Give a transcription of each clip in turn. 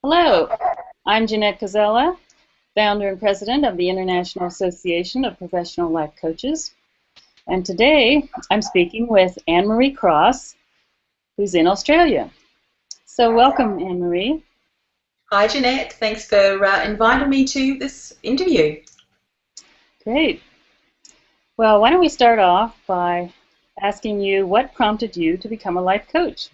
Hello, I'm Jeanette Cazella, founder and president of the International Association of Professional Life Coaches. And today I'm speaking with Annemarie Cross, who's in Australia. So welcome, Annemarie. Hi, Jeanette. Thanks for inviting me to this interview. Great. Well, why don't we start off by asking you what prompted you to become a life coach?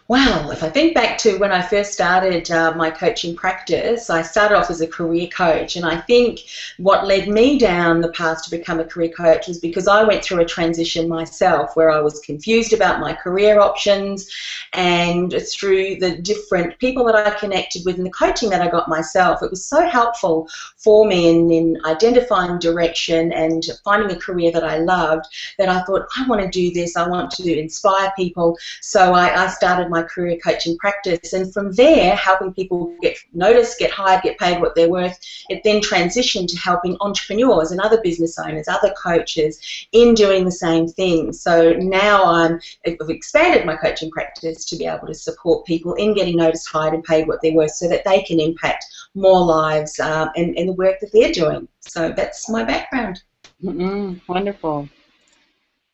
Well, if I think back to when I first started my coaching practice, I started off as a career coach, and I think what led me down the path to become a career coach was because I went through a transition myself where I was confused about my career options, and through the different people that I connected with and the coaching that I got myself, it was so helpful for me in identifying direction and finding a career that I loved that I thought, I want to do this, I want to inspire people. So I started my career coaching practice, and from there, helping people get noticed, get hired, get paid what they're worth, it then transitioned to helping entrepreneurs and other business owners, other coaches in doing the same thing. So now I've expanded my coaching practice to be able to support people in getting noticed, hired and paid what they're worth so that they can impact more lives in the work that they're doing. So that's my background. Wonderful.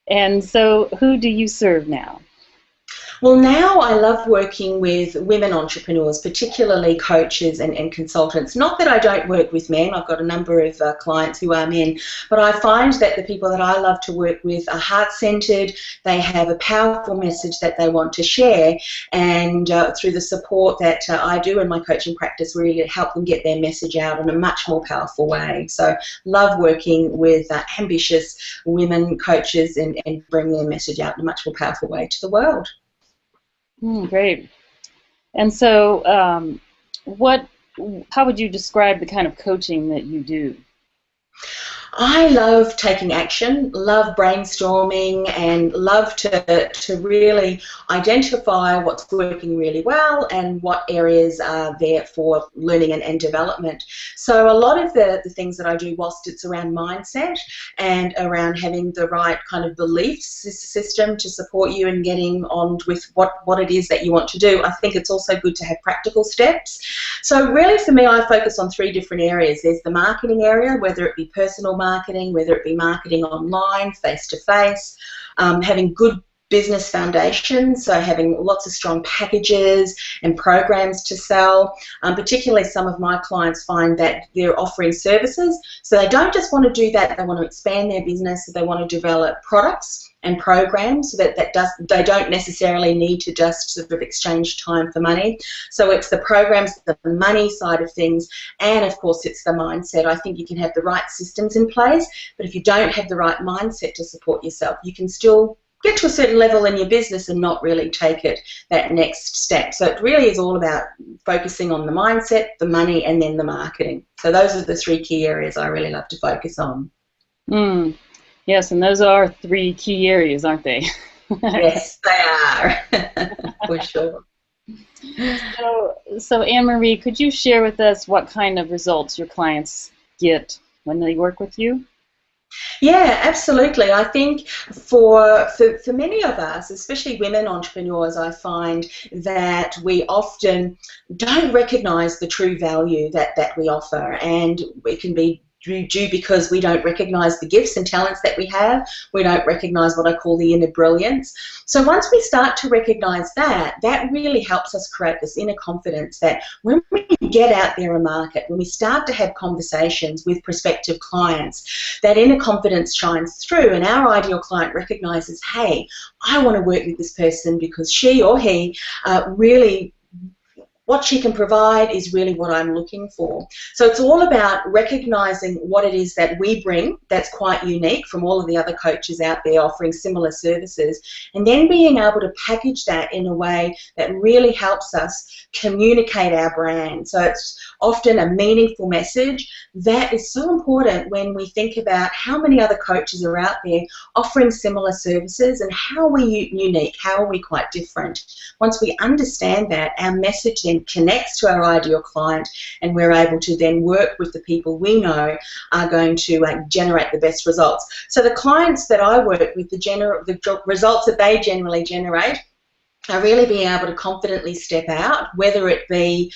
And so who do you serve now? Well, now I love working with women entrepreneurs, particularly coaches and consultants. Not that I don't work with men, I've got a number of clients who are men, but I find that the people that I love to work with are heart-centered, they have a powerful message that they want to share, and through the support that I do in my coaching practice, we really help them get their message out in a much more powerful way. So love working with ambitious women coaches and bring their message out in a much more powerful way to the world. Great. And so, how would you describe the kind of coaching that you do? I love taking action, love brainstorming, and love to really identify what's working really well and what areas are there for learning and development. So a lot of the things that I do, whilst it's around mindset and around having the right kind of belief system to support you in getting on with what it is that you want to do, I think it's also good to have practical steps. So really for me, I focus on three different areas. There's the marketing area, whether it be personal marketing, whether it be marketing online, face-to-face, having good business foundations, so having lots of strong packages and programs to sell. Particularly some of my clients find that they're offering services, so they don't just want to do that, they want to expand their business, so they want to develop products and programs so that they don't necessarily need to just sort of exchange time for money. So it's the programs, the money side of things, and of course it's the mindset. I think you can have the right systems in place, but if you don't have the right mindset to support yourself, you can still get to a certain level in your business and not really take it that next step. So it really is all about focusing on the mindset, the money, and then the marketing. So those are the three key areas I really love to focus on. Yes, and those are three key areas, aren't they? Yes, they are, for sure. So Annemarie, could you share with us what kind of results your clients get when they work with you? Yeah, absolutely. I think for many of us, especially women entrepreneurs, I find that we often don't recognise the true value that we offer, and it can be due because we don't recognise the gifts and talents that we have. We don't recognise what I call the inner brilliance. So once we start to recognise that, that really helps us create this inner confidence that when we get out there and market, when we start to have conversations with prospective clients, that inner confidence shines through and our ideal client recognises, hey, I want to work with this person because she or he really what she can provide is really what I'm looking for. So it's all about recognizing what it is that we bring that's quite unique from all of the other coaches out there offering similar services, and then being able to package that in a way that really helps us communicate our brand. So it's often a meaningful message that is so important when we think about how many other coaches are out there offering similar services and how are we unique, how are we quite different. Once we understand that, our message then connects to our ideal client, and we're able to then work with the people we know are going to generate the best results. So the clients that I work with, the results that they generally generate are really being able to confidently step out, whether it be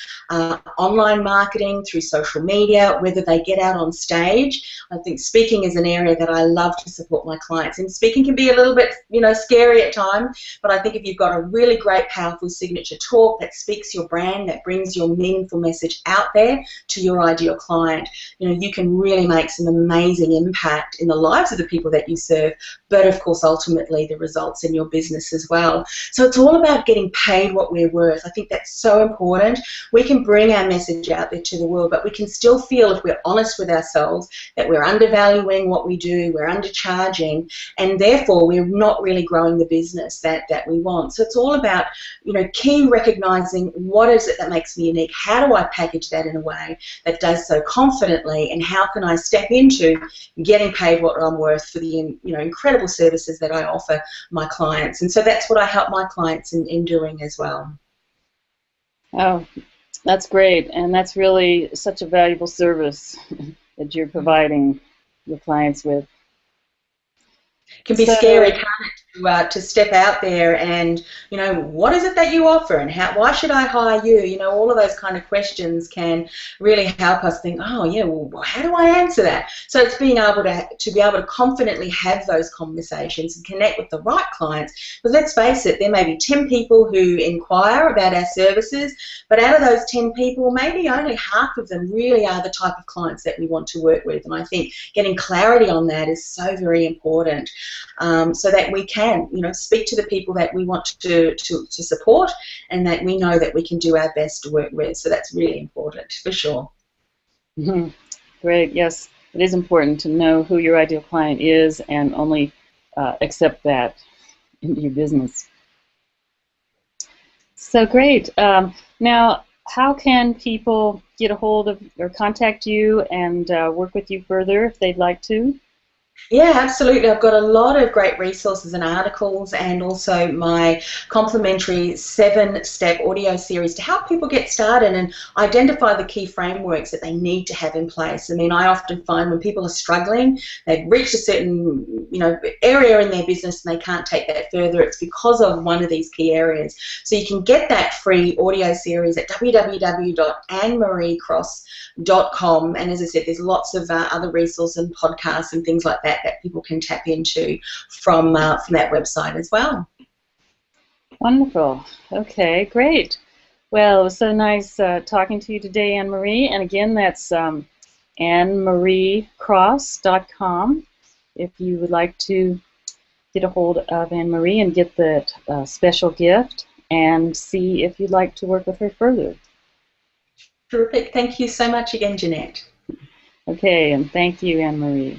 online marketing through social media, whether they get out on stage. I think speaking is an area that I love to support my clients in. Speaking can be a little bit, scary at times, but I think if you've got a really great, powerful signature talk that speaks your brand, that brings your meaningful message out there to your ideal client, you can really make some amazing impact in the lives of the people that you serve, but of course, ultimately, the results in your business as well. So it's all about getting paid what we're worth. I think that's so important. We can bring our message out there to the world, but we can still feel, if we're honest with ourselves, that we're undervaluing what we do, we're undercharging, and therefore we're not really growing the business that we want. So it's all about, key recognizing what is it that makes me unique, how do I package that in a way that does so confidently, and how can I step into getting paid what I'm worth for the incredible services that I offer my clients. And so that's what I help my clients in doing as well. Oh, that's great, and that's really such a valuable service that you're providing your clients with. It can be So, scary, can't it, to step out there and, what is it that you offer, and why should I hire you? All of those kind of questions can really help us think, oh, yeah, well, how do I answer that? So it's being able to be able to confidently have those conversations and connect with the right clients. Because let's face it, there may be 10 people who inquire about our services, but out of those 10 people, maybe only half of them really are the type of clients that we want to work with. And I think getting clarity on that is so very important. So that we can, speak to the people that we want to support, and that we know that we can do our best to work with. So that's really important, for sure. mm-hmm. Great, yes, it is important to know who your ideal client is and only accept that into your business. So great. Now, how can people get a hold of or contact you and work with you further if they'd like to? Yeah, absolutely. I've got a lot of great resources and articles, and also my complimentary 7-step audio series to help people get started and identify the key frameworks that they need to have in place. I mean, I often find when people are struggling, they've reached a certain area in their business and they can't take that further. It's because of one of these key areas. So you can get that free audio series at www.annemariecross.com. And as I said, there's lots of other resources and podcasts and things like that people can tap into from that website as well. Wonderful. Okay, great. Well, it was so nice talking to you today, Annemarie. And again, that's Annemaries.com if you would like to get a hold of Annemarie and get that special gift and see if you'd like to work with her further. Terrific. Thank you so much again, Jeanette. Okay, and thank you, Annemarie.